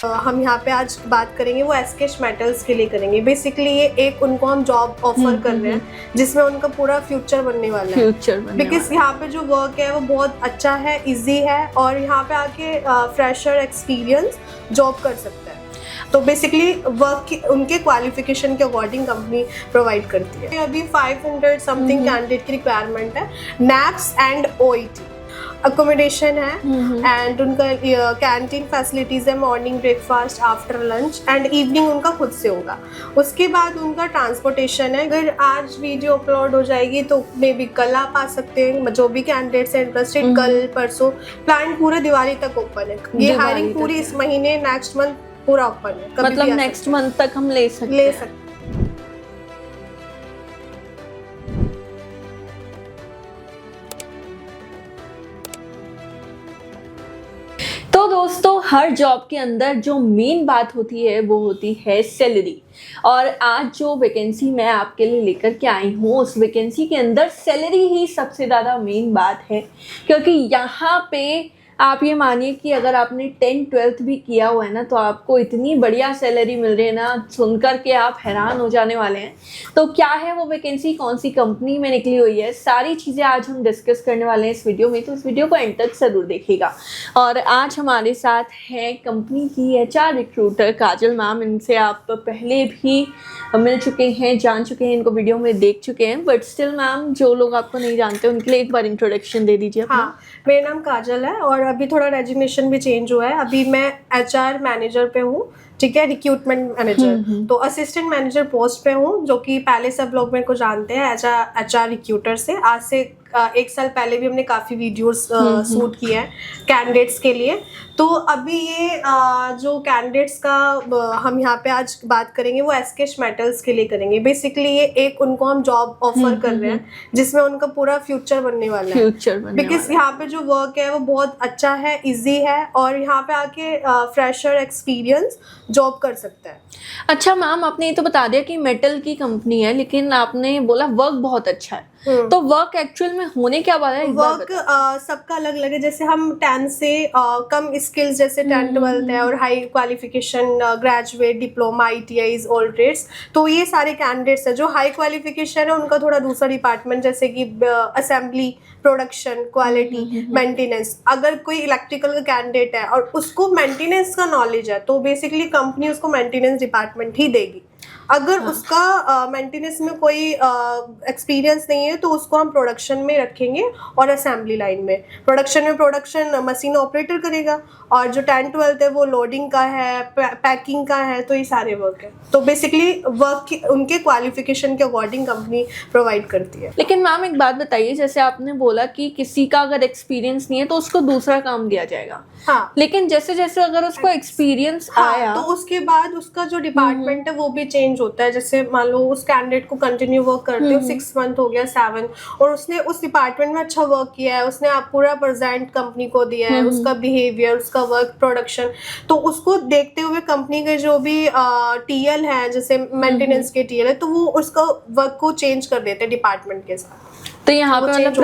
हम यहाँ पे आज बात करेंगे वो एसकेश मेटल्स के लिए करेंगे। बेसिकली ये एक उनको हम जॉब ऑफर कर रहे हैं जिसमें उनका पूरा फ्यूचर बनने वाला है। बिकॉज यहाँ पे जो वर्क है वो बहुत अच्छा है, इजी है और यहाँ पे आके फ्रेशर एक्सपीरियंस जॉब कर सकता है। तो बेसिकली वर्क उनके क्वालिफिकेशन के अकॉर्डिंग कंपनी प्रोवाइड करती है। अभी 500 समथिंग कैंडिडेट की रिक्वायरमेंट है। नैप्स एंड ओईटी अकोमोडेशन है एंड उनका कैंटीन फैसिलिटीज है, morning breakfast, after lunch and evening उनका खुद से होगा। उसके बाद उनका ट्रांसपोर्टेशन है। अगर आज वीडियो अपलोड हो जाएगी तो मे बी कल आप आ सकते हैं। जो भी कैंडिडेट्स हैं इंटरेस्टेड, कल परसों। प्लांट पूरे दिवाली तक ओपन है। ये हायरिंग पूरी इस महीने, नेक्स्ट मंथ पूरा ओपन है। मतलब नेक्स्ट मंथ तक हम ले सकते हैं। तो दोस्तों, हर जॉब के अंदर जो मेन बात होती है वो होती है सैलरी। और आज जो वैकेंसी मैं आपके लिए लेकर के आई हूँ उस वैकेंसी के अंदर सैलरी ही सबसे ज़्यादा मेन बात है। क्योंकि यहाँ पे आप ये मानिए कि अगर आपने 10th-12th भी किया हुआ है ना तो आपको इतनी बढ़िया सैलरी मिल रही है ना, सुनकर के आप हैरान हो जाने वाले हैं। तो क्या है वो वैकेंसी, कौन सी कंपनी में निकली हुई है, सारी चीज़ें आज हम डिस्कस करने वाले हैं इस वीडियो में। तो इस वीडियो को एंड तक ज़रूर देखिएगा। और आज हमारे साथ है कंपनी की HR रिक्रूटर काजल मैम। इनसे आप पहले भी मिल चुके हैं, जान चुके हैं, इनको वीडियो में देख चुके हैं। बट स्टिल मैम, जो लोग आपको नहीं जानते उनके लिए एक बार इंट्रोडक्शन दे दीजिए। हाँ, मेरा नाम काजल है और अभी थोड़ा रेजिग्नेशन भी चेंज हुआ है। अभी मैं HR मैनेजर पे हूँ, ठीक है, रिक्रूटमेंट मैनेजर। तो असिस्टेंट मैनेजर पोस्ट पे हूँ, जो कि पहले सब लोग मेरे को जानते हैं HR रिक्रूटर से। आज से 1 साल पहले भी हमने काफ़ी वीडियोस शूट किए हैं कैंडिडेट्स के लिए। तो अभी ये जो कैंडिडेट्स का हम यहाँ पे आज बात करेंगे वो एसकेश मेटल्स के लिए करेंगे। बेसिकली ये एक उनको हम जॉब ऑफर कर रहे हैं जिसमें उनका पूरा फ्यूचर बनने वाला है। बिकॉज यहाँ पे जो वर्क है वो बहुत अच्छा है, इजी है और यहाँ पे आके फ्रेशर एक्सपीरियंस जॉब कर सकता है। अच्छा मैम, आपने ये तो बता दिया कि मेटल की कंपनी है, लेकिन आपने बोला वर्क बहुत अच्छा है। तो वर्क एक्चुअल में होने क्या वाला है? वर्क सबका अलग अलग है। जैसे हम 10 से कम स्किल्स, जैसे 10th-12th है और high qualification, graduate, diploma, ITIs, all trades, तो ये सारे कैंडिडेट्स हैं। जो हाई क्वालिफिकेशन है उनका थोड़ा दूसरा डिपार्टमेंट, जैसे कि असेंबली, प्रोडक्शन, क्वालिटी, मेंटेनेंस। अगर कोई इलेक्ट्रिकल का कैंडिडेट है और उसको मेंटेनेंस का नॉलेज है तो बेसिकली कंपनी उसको मेंटेनेंस डिपार्टमेंट ही देगी। अगर उसका मेंटेनेंस में कोई एक्सपीरियंस नहीं है तो उसको हम प्रोडक्शन में रखेंगे और असेंबली लाइन में। प्रोडक्शन मशीन ऑपरेटर करेगा और जो 10th-12th है वो लोडिंग का है, पैकिंग का है। तो ये सारे वर्क है। तो बेसिकली वर्क उनके क्वालिफिकेशन के अकॉर्डिंग कंपनी प्रोवाइड करती है। लेकिन मैम एक बात बताइए, जैसे आपने बोला कि किसी का अगर एक्सपीरियंस नहीं है तो उसको दूसरा काम दिया जाएगा। हाँ, लेकिन जैसे जैसे अगर उसको एक्सपीरियंस आया तो उसके बाद उसका जो डिपार्टमेंट है वो भी चेंज होता है। जैसे मान लो उस कैंडिडेट को कंटिन्यू वर्क करते हो 6 मंथ हो गया, 7, और उसने उस डिपार्टमेंट में अच्छा वर्क किया है, उसने आप पूरा प्रेजेंट कंपनी को दिया है, उसका बिहेवियर, उसका वर्क, प्रोडक्शन, तो उसको देखते हुए कंपनी के जो भी TL है, जैसे मेंटेनेंस के TL है, तो वो उसका वर्क को चेंज कर देते हैं डिपार्टमेंट के साथ। तो यहाँ पे मतलब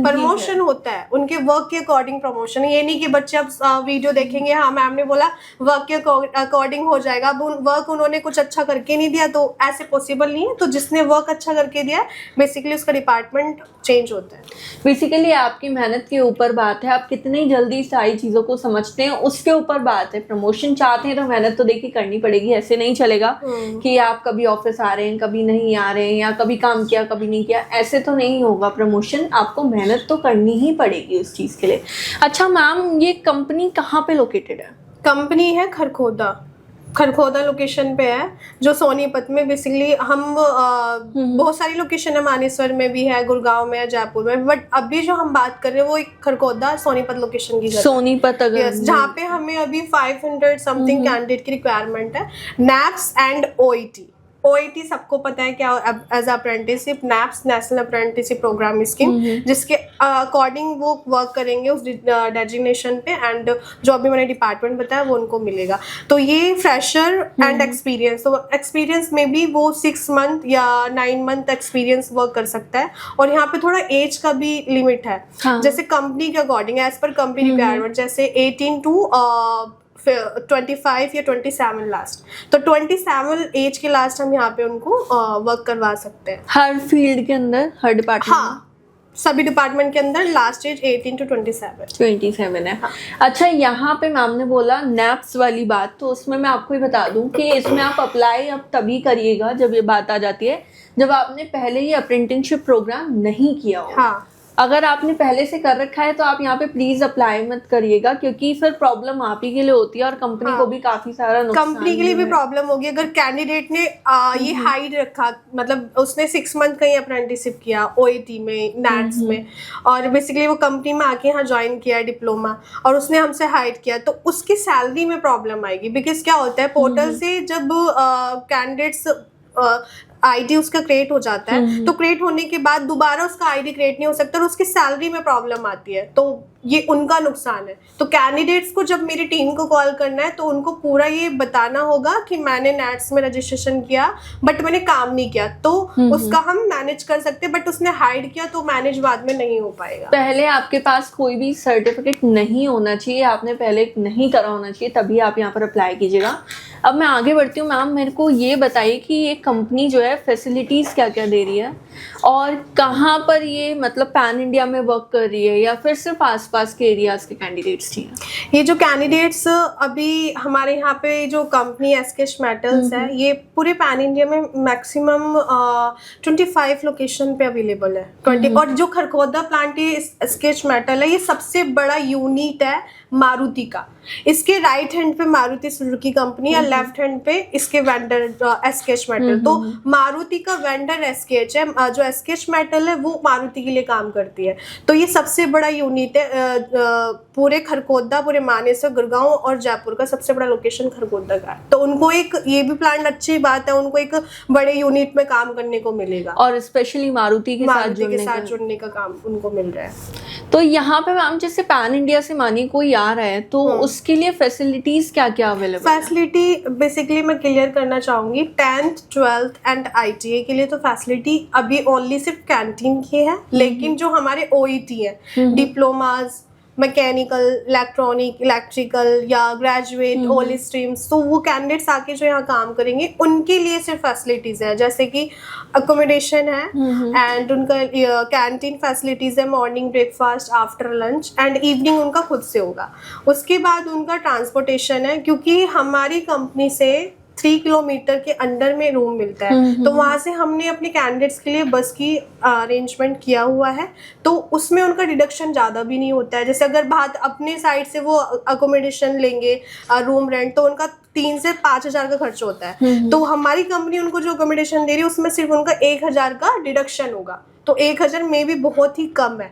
प्रमोशन होता है उनके वर्क के अकॉर्डिंग प्रमोशन। ये नहीं कि बच्चे अब वीडियो देखेंगे, हाँ मैम ने बोला वर्क के अकॉर्डिंग हो जाएगा। अब वर्क उन्होंने कुछ अच्छा करके नहीं दिया तो ऐसे पॉसिबल नहीं है। तो जिसने वर्क अच्छा करके दिया बेसिकली उसका डिपार्टमेंट चेंज होता है। बेसिकली आपकी मेहनत के ऊपर बात है, आप कितनी जल्दी सारी चीज़ों को समझते हैं उसके ऊपर बात है। प्रमोशन चाहते हैं तो मेहनत तो देखिए करनी पड़ेगी। ऐसे नहीं चलेगा कि आप कभी ऑफिस आ रहे हैं, कभी नहीं आ रहे हैं, या कभी काम किया कभी नहीं किया, ऐसे तो नहीं होगा प्रमोशन। आपको मेहनत तो करनी ही पड़ेगी उस चीज़ के लिए। अच्छा मैम, ये कंपनी कहाँ पे लोकेटेड है? कंपनी है खरखोदा लोकेशन पे है, जो सोनीपत में। बेसिकली हम बहुत सारी लोकेशन है, मानेसर में भी है, गुड़गांव में है, जयपुर में, बट अभी जो हम बात कर रहे हैं वो एक खरखोदा सोनीपत लोकेशन की सोनीपत अगर जहाँ पे हमें अभी 500 समथिंग कैंडिडेट की रिक्वायरमेंट है। नैप्स एंड OET सबको पता है क्या as apprenticeship. NAPS national apprenticeship programme scheme, जिसके अकॉर्डिंग वो वर्क करेंगे उस डेजिग्नेशन पे, एंड जो अभी मैंने डिपार्टमेंट बताया वो उनको मिलेगा। तो ये फ्रेशर एंड एक्सपीरियंस, तो एक्सपीरियंस में भी वो 6 मंथ या 9 मंथ एक्सपीरियंस वर्क कर सकता है। और यहाँ पे थोड़ा एज का भी लिमिट है। जैसे कंपनी के according as per company requirement, जैसे 18 to 25 या 27 लास्ट, तो 27 एज के लास्ट हम यहाँ पे उनको वर्क करवा सकते हैं। हर फील्ड के अंदर, हर डिपार्टमेंट? हाँ, सभी डिपार्टमेंट के अंदर लास्ट एज 18 to 27 है। हाँ। अच्छा, यहाँ पे मैम ने बोला नैप्स वाली बात, तो उसमें मैं आपको ही बता दूं कि इसमें आप अप्लाई अब तभी करिएगा जब ये बात आ जाती है जब आपने पहले ये अप्रेंटिसशिप प्रोग्राम नहीं किया हो। हाँ। अगर आपने पहले से कर रखा है तो आप यहाँ पे प्लीज अप्लाई मत करिएगा, क्योंकि फिर प्रॉब्लम आप ही के लिए होती है और कंपनी हाँ। को भी काफी सारा नुकसान, कंपनी के लिए भी प्रॉब्लम होगी अगर कैंडिडेट ने ये हाइड रखा, मतलब उसने 6 मंथ कहीं अप्रेंटिसशिप किया OET में, नैट्स में, और बेसिकली वो कंपनी में आके यहाँ ज्वाइन किया डिप्लोमा और उसने हमसे हाइड किया, तो उसकी सैलरी में प्रॉब्लम आएगी। बिकॉज क्या होता है, पोर्टल से जब कैंडिडेट्स आईडी उसका क्रिएट हो जाता है, तो क्रिएट होने के बाद दोबारा उसका आईडी क्रिएट नहीं हो सकता और उसकी सैलरी में प्रॉब्लम आती है, तो ये उनका नुकसान है। तो कैंडिडेट्स को जब मेरी टीम को कॉल करना है तो उनको पूरा ये बताना होगा कि मैंने नैट्स में रजिस्ट्रेशन किया बट मैंने काम नहीं किया, तो उसका हम मैनेज कर सकते हैं, बट उसने हाइड किया तो मैनेज बाद में नहीं हो पाएगा। पहले आपके पास कोई भी सर्टिफिकेट नहीं होना चाहिए, आपने पहले नहीं करा होना चाहिए, तभी आप यहाँ पर अप्लाई कीजिएगा। अब मैं आगे बढ़ती हूँ। मैम, मेरे को ये बताइए कि ये कंपनी जो है फैसिलिटीज़ क्या क्या दे रही है और कहाँ पर ये मतलब पैन इंडिया में वर्क कर रही है या फिर सिर्फ आसपास के एरियाज के कैंडिडेट्स चाहिए? ये जो कैंडिडेट्स अभी हमारे यहाँ पे जो कंपनी एसकेश मेटल्स है, ये पूरे पैन इंडिया में मैक्सिमम 25 लोकेशन पे अवेलेबल है। 20 और जो खरखोदा प्लांट है एसकेश मेटल है, ये सबसे बड़ा यूनिट है मारुति का। इसके राइट हैंड पे मारुति सुजुकी कंपनी और लेफ्ट हैंड पे इसके वेंडर एसकेश मेटल। तो मारुति का वेंडर एसकेच है, जो एसकेश मेटल है वो मारुति के लिए काम करती है। तो ये सबसे बड़ा यूनिट है पूरे खरखोदा, पूरे मानेसर, गुड़गांव और जयपुर का सबसे बड़ा लोकेशन खरखोदा का है। तो उनको एक ये भी प्लांट अच्छी बात है, उनको एक बड़े यूनिट में काम करने को मिलेगा और स्पेशली मारुति के साथ जुड़ने का काम उनको मिल रहा है। तो यहाँ पे मैम जैसे पैन इंडिया से मानिए कोई आ रहा है तो उसके लिए फैसिलिटीज क्या क्या अवेलेबल है? फैसिलिटी बेसिकली मैं क्लियर करना चाहूंगी, 10th 12th एंड ITA के लिए तो फैसिलिटी अभी ओनली सिर्फ कैंटीन की है, लेकिन जो हमारे OET है, डिप्लोमाज, मैकेनिकल, इलेक्ट्रॉनिक, इलेक्ट्रिकल या ग्रेजुएट ऑल स्ट्रीम्स, तो वो कैंडिडेट्स आके जो यहाँ काम करेंगे उनके लिए सिर्फ फैसिलिटीज़ है, जैसे कि अकोमोडेशन है एंड उनका कैंटीन फैसिलिटीज़ है, morning breakfast, after lunch and evening उनका खुद से होगा। उसके बाद उनका ट्रांसपोर्टेशन है, क्योंकि हमारी कंपनी से 3 किलोमीटर के अंडर में रूम मिलता है, तो वहाँ से हमने अपने कैंडिडेट्स के लिए बस की अरेंजमेंट किया हुआ है, तो उसमें उनका डिडक्शन ज़्यादा भी नहीं होता है। जैसे अगर बात अपने साइड से वो अकोमोडेशन लेंगे, रूम रेंट, तो उनका 3 से 5 हज़ार का खर्च होता है, तो हमारी कंपनी उनको जो अकोमोडेशन दे रही है उसमें सिर्फ उनका 1,000 का डिडक्शन होगा। तो 1,000 में भी बहुत ही कम है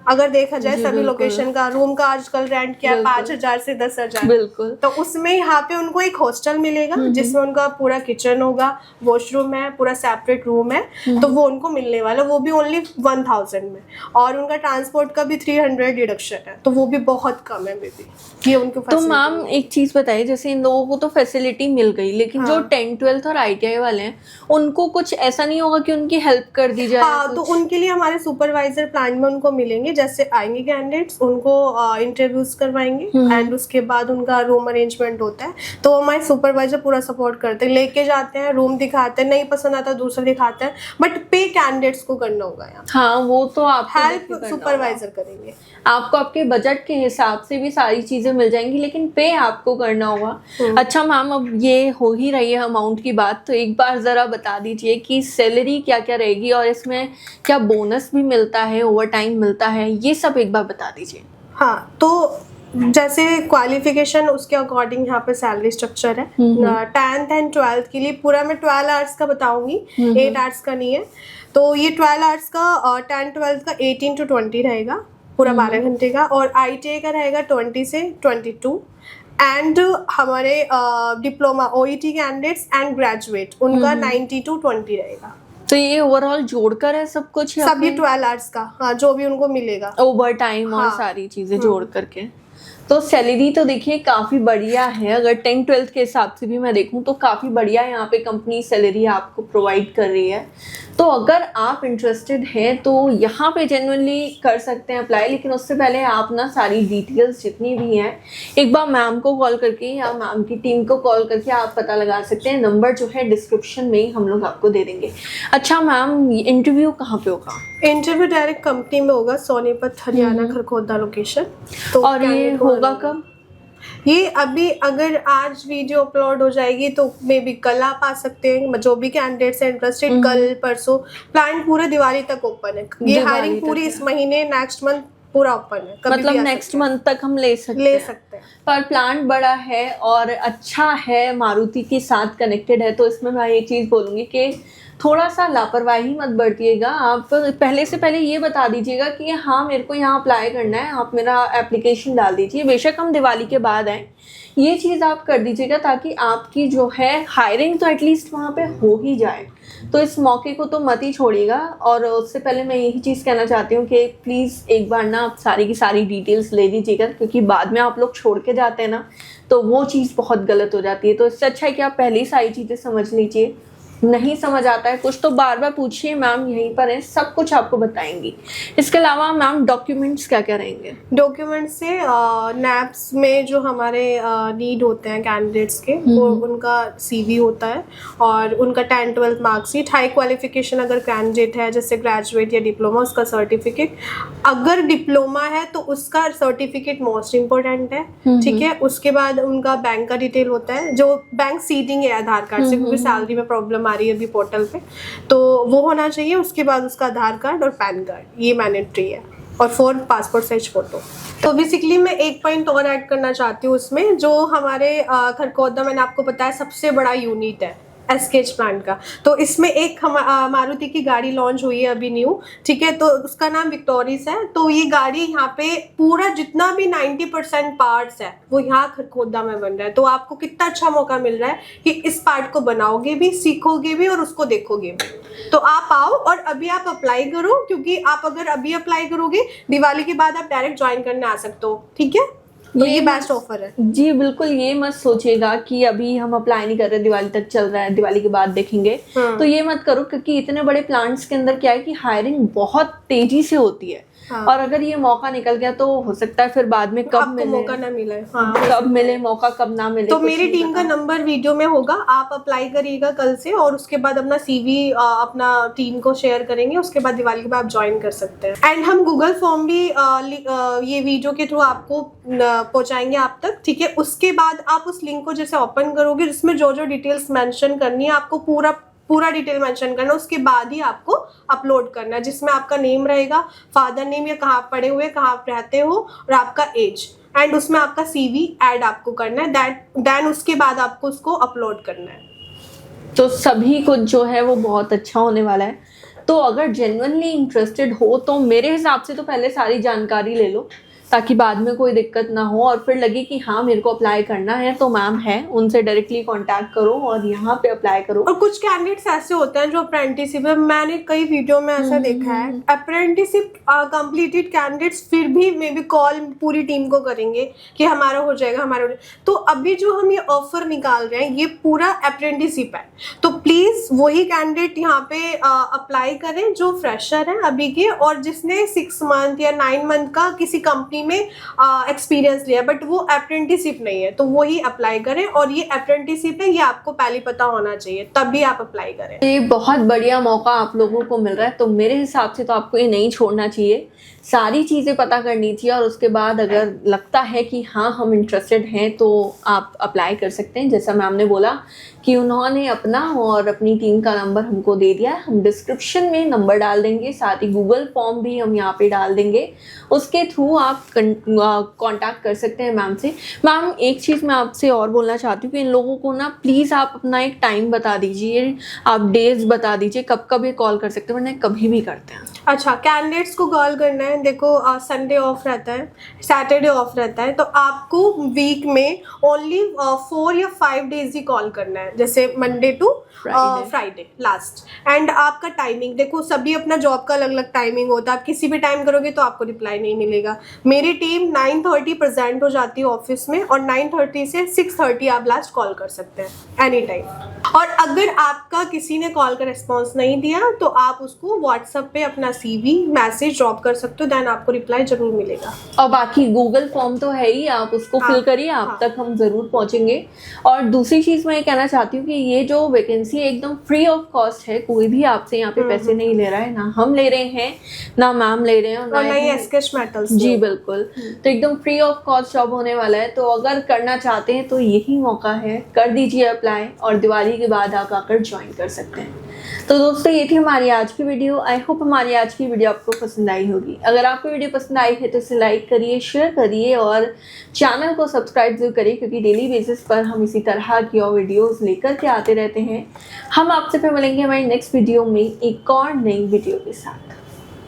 अगर देखा जाए सभी लोकेशन का। रूम का आजकल रेंट क्या है, 5,000 से 10,000। बिल्कुल। तो उसमें यहाँ पे उनको एक हॉस्टल मिलेगा जिसमें उनका पूरा किचन होगा, वॉशरूम है, पूरा सेपरेट रूम है, तो वो उनको मिलने वाला, वो भी ओनली 1,000 में। और उनका ट्रांसपोर्ट का भी 300 डिडक्शन है, तो वो भी बहुत कम है बेबी, ये उनको। तो मैम एक चीज बताइए, जैसे इन लोगों को तो फैसिलिटी मिल गई, लेकिन जो 10th 12th और ITI वाले हैं उनको कुछ ऐसा नहीं होगा कि उनकी हेल्प कर दी जाए? हाँ, तो उनके लिए हमारे सुपरवाइजर प्लांट में उनको मिलेंगे। जैसे आएंगे कैंडिडेट्स, उनको इंटरव्यूज करवाएंगे एंड उसके बाद उनका रूम अरेंजमेंट होता है, तो हमारे सुपरवाइजर पूरा सपोर्ट करते हैं, लेके जाते हैं, रूम दिखाते हैं, नहीं पसंद आता दूसरा दिखाते हैं, बट पे कैंडिडेट्स को करना होगा यहाँ। हाँ, वो तो आप हेल्प सुपरवाइजर करेंगे, आपको आपके बजट के हिसाब से भी सारी चीजें मिल जाएंगी, लेकिन पे आपको करना होगा। अच्छा मैम, अब ये हो ही रही है अमाउंट की बात, तो एक बार जरा बता दीजिए कि सैलरी क्या क्या रहेगी और इसमें क्या बोनस भी मिलता है, ओवर टाइम मिलता है, ये सब एक बार बता दीजिए। हाँ, तो जैसे क्वालिफिकेशन उसके अकॉर्डिंग यहाँ पे सैलरी स्ट्रक्चर है। 10th एंड 12th के लिए पूरा मैं 12 आवर्स का बताऊंगी, 8 आवर्स का नहीं है। तो ये 12 आवर्स का 10 12th का 18 to 20 रहेगा, पूरा 12 घंटे का, और ITA का रहेगा 20 से 22 एंड हमारे diploma OET candidates and graduate उनका 90 to 20 रहेगा। तो ये ओवरऑल जोड़कर है सब कुछ, सभी 12 आवर्स का, हाँ, जो भी उनको मिलेगा, ओवर टाइम और सारी चीजें जोड़ करके। तो सैलरी तो देखिए काफ़ी बढ़िया है, अगर 10-12 के हिसाब से भी मैं देखूं तो काफ़ी बढ़िया यहाँ पे कंपनी सैलरी आपको प्रोवाइड कर रही है। तो अगर आप इंटरेस्टेड हैं तो यहाँ पे जेन्युइनली कर सकते हैं अप्लाई, लेकिन उससे पहले आप ना सारी डिटेल्स जितनी भी हैं एक बार मैम को कॉल करके या मैम की टीम को कॉल करके आप पता लगा सकते हैं। नंबर जो है डिस्क्रिप्शन में ही हम लोग आपको दे देंगे। अच्छा मैम, इंटरव्यू कहाँ पे होगा? इंटरव्यू डायरेक्ट कंपनी में होगा, सोनीपत हरियाणा खरखोदा लोकेशन। तो और ये होगा कब? ये अभी अगर आज वीडियो अपलोड हो जाएगी तो मे बी कल आप आ सकते हैं, जो भी कैंडिडेट्स हैं इंटरेस्टेड, कल परसों। प्लान पूरे दिवाली तक ओपन है, ये हायरिंग पूरी इस महीने नेक्स्ट मंथ पूरा ओपन है, मतलब नेक्स्ट मंथ तक हम ले सकते हैं। पर प्लांट बड़ा है और अच्छा है, मारुति के साथ कनेक्टेड है, तो इसमें मैं ये चीज़ बोलूँगी कि थोड़ा सा लापरवाही मत बरतिएगा। आप पहले से पहले ये बता दीजिएगा कि हाँ मेरे को यहाँ अप्लाई करना है, आप मेरा एप्लीकेशन डाल दीजिए, बेशक हम दिवाली के बाद आएँ, ये चीज़ आप कर दीजिएगा ताकि आपकी जो है हायरिंग तो एटलीस्ट वहाँ पे हो ही जाए। तो इस मौके को तो मत ही छोड़िएगा। और उससे पहले मैं यही चीज़ कहना चाहती हूँ कि प्लीज़ एक बार ना आप सारी की सारी डिटेल्स ले लीजिएगा, क्योंकि बाद में आप लोग छोड़ के जाते हैं ना तो वो चीज़ बहुत गलत हो जाती है। तो इससे अच्छा है कि आप पहले ही सारी चीज़ें समझ लीजिए। नहीं समझ आता है कुछ तो बार बार पूछिए, मैम यहीं पर है, सब कुछ आपको बताएंगी। इसके अलावा मैम डॉक्यूमेंट्स क्या क्या रहेंगे? डॉक्यूमेंट्स से नैप्स में जो हमारे नीड होते हैं कैंडिडेट्स के, वो उनका सीवी होता है और उनका 10-12 मार्कशीट, हाई क्वालिफिकेशन अगर कैंडिडेट है जैसे ग्रेजुएट या डिप्लोमा, उसका सर्टिफिकेट। अगर डिप्लोमा है तो उसका सर्टिफिकेट मोस्ट इम्पोर्टेंट है, ठीक है। उसके बाद उनका बैंक का डिटेल होता है, जो बैंक सीडिंग है आधार कार्ड से, क्योंकि सैलरी में प्रॉब्लम आ रही है अभी पोर्टल पे, तो वो होना चाहिए। उसके बाद उसका आधार कार्ड और पैन कार्ड, ये मैंडेटरी है, और 4 पासपोर्ट साइज फोटो। तो बेसिकली मैं एक पॉइंट और ऐड करना चाहती हूँ उसमें, जो हमारे खरखोदा, मैंने आपको बताया सबसे बड़ा यूनिट है एसकेएच प्लांट का। तो इसमें एक मारुति की गाड़ी लॉन्च हुई है अभी न्यू, ठीक है, तो उसका नाम विक्टोरिस है। तो ये गाड़ी यहाँ पे पूरा जितना भी 90% पार्ट्स है वो यहाँ खरखोदा में बन रहा है। तो आपको कितना अच्छा मौका मिल रहा है कि इस पार्ट को बनाओगे भी, सीखोगे भी और उसको देखोगे भी। तो आप आओ और अभी आप अप्लाई करो, क्योंकि आप अगर अभी अप्लाई करोगे दिवाली के बाद आप डायरेक्ट ज्वाइन करने आ सकते हो, ठीक है। तो ये बेस्ट ऑफर है जी। बिल्कुल ये मत सोचिएगा कि अभी हम अप्लाई नहीं कर रहे, दिवाली तक चल रहा है, दिवाली के बाद देखेंगे, तो ये मत करो, क्योंकि इतने बड़े प्लांट्स के अंदर क्या है कि हायरिंग बहुत तेजी से होती है। हाँ। और अगर ये मौका निकल गया तो हो सकता है फिर बाद में कब मिले, मौका ना मिले। हाँ। कब मिले मौका, कब ना मिले। तो मेरी टीम का नंबर वीडियो में होगा, आप अप्लाई करिएगा कल से, और उसके बाद अपना सीवी अपना टीम को शेयर करेंगे। उसके बाद दिवाली के बाद आप ज्वाइन कर सकते हैं। एंड हम गूगल फॉर्म भी ये वीडियो के थ्रू आपको पहुंचाएंगे आप तक, ठीक है। उसके बाद आप उस लिंक को जैसे ओपन करोगे, जिसमें जो जो डिटेल्स मेंशन करनी है आपको पूरा डिटेल मेंशन करना, उसके बाद ही आपको अपलोड करना है, जिसमें आपका नेम रहेगा, फादर नेम, या कहाँ आप पढ़े हुए, कहाँ आप रहते हो, और आपका एज, एंड उसमें आपका सीवी ऐड आपको करना है। देन उसके बाद आपको उसको अपलोड करना है। तो सभी कुछ जो है वो बहुत अच्छा होने वाला है। तो अगर जेन्युइनली इंटरेस्टेड हो तो मेरे हिसाब से तो पहले सारी जानकारी ले लो, ताकि बाद में कोई दिक्कत ना हो और फिर लगे कि हाँ मेरे को अप्लाई करना है। तो मैम है, उनसे डायरेक्टली कांटेक्ट करो और यहाँ पे अप्लाई करो। और कुछ कैंडिडेट्स ऐसे होते हैं जो अप्रेंटिसशिप है, मैंने कई वीडियो में ऐसा देखा है, अप्रेंटिसशिप कंप्लीटेड कैंडिडेट्स फिर भी मे बी कॉल पूरी टीम को करेंगे कि हमारा हो जाएगा, हमारा हो जाएगा। तो अभी जो हम ये ऑफर निकाल रहे हैं ये पूरा अप्रेंटिसशिप है, तो प्लीज वही कैंडिडेट यहाँ पे अप्लाई करें जो फ्रेशर है अभी के, और जिसने 6 मंथ या 9 मंथ का किसी कंपनी में एक्सपीरियंस लिया, बट वो अप्रेंटिसशिप नहीं है, तो वो ही अप्लाई करें। और ये अप्रेंटिसशिप है, ये आपको पहले पता होना चाहिए, तभी आप अप्लाई करें। ये बहुत बढ़िया मौका आप लोगों को मिल रहा है, तो मेरे हिसाब से तो आपको ये नहीं छोड़ना चाहिए, सारी चीज़ें पता करनी चाहिए। और उसके बाद अगर लगता है कि हाँ हम इंटरेस्टेड हैं तो आप अप्लाई कर सकते हैं। जैसा मैम ने बोला कि उन्होंने अपना और अपनी टीम का नंबर हमको दे दिया है, हम डिस्क्रिप्शन में नंबर डाल देंगे, साथ ही गूगल फॉर्म भी हम यहाँ पे डाल देंगे, उसके थ्रू आप कांटेक्ट कर सकते हैं मैम से। मैम एक चीज़ मैं आपसे और बोलना चाहती हूँ कि इन लोगों को ना प्लीज़ आप अपना एक टाइम बता दीजिए, आप डेज बता दीजिए कब कब ये कॉल कर सकते हैं, वरना कभी भी करते हैं। अच्छा, कैंडिडेट्स को कॉल करना है, देखो संडे ऑफ रहता है, सैटरडे ऑफ रहता है, तो आपको वीक में ओनली 4 या 5 डेज ही कॉल करना है, जैसे Monday to Friday last. And आपका टाइमिंग देखो, सभी अपना जॉब का अलग अलग टाइमिंग होता है, आप किसी भी टाइम करोगे तो आपको रिप्लाई नहीं मिलेगा। मेरी टीम 9:30 प्रेजेंट हो जाती है ऑफिस में, और 9:30 से 6:30 आप लास्ट कॉल कर सकते हैं एनी टाइम। और अगर आपका किसी ने कॉल का रिस्पॉन्स नहीं दिया तो आप उसको व्हाट्सएप पे अपना CV मैसेज ड्रॉप कर सकते हो, देन आपको रिप्लाई जरूर मिलेगा। और बाकी गूगल फॉर्म तो है ही, आप उसको फिल करिए, आप तक हम ज़रूर पहुंचेंगे। और दूसरी चीज़ मैं ये कहना चाहती हूँ कि ये जो वैकेंसी है एकदम फ्री ऑफ कॉस्ट है, कोई भी आपसे यहाँ पे पैसे नहीं ले रहा है, ना हम ले रहे हैं ना मैम ले रहे हैं, और ना ही एसकेश मेटल्स। जी बिल्कुल, तो एकदम फ्री ऑफ कॉस्ट जॉब होने वाला है। तो अगर करना चाहते हैं तो यही मौका है, कर दीजिए अप्लाई, और दिवाली के बाद आप आकर ज्वाइन कर सकते हैं। तो दोस्तों ये थी हमारी आज की वीडियो। आई होप हमारी आज की वीडियो आपको पसंद आई होगी। अगर आपको वीडियो पसंद आई है तो इसे लाइक करिए, शेयर करिए और चैनल को सब्सक्राइब जरूर करिए, क्योंकि डेली बेसिस पर हम इसी तरह की और वीडियोस लेकर के आते रहते हैं। हम आपसे फिर मिलेंगे हमारी नेक्स्ट वीडियो में एक और नई वीडियो के साथ।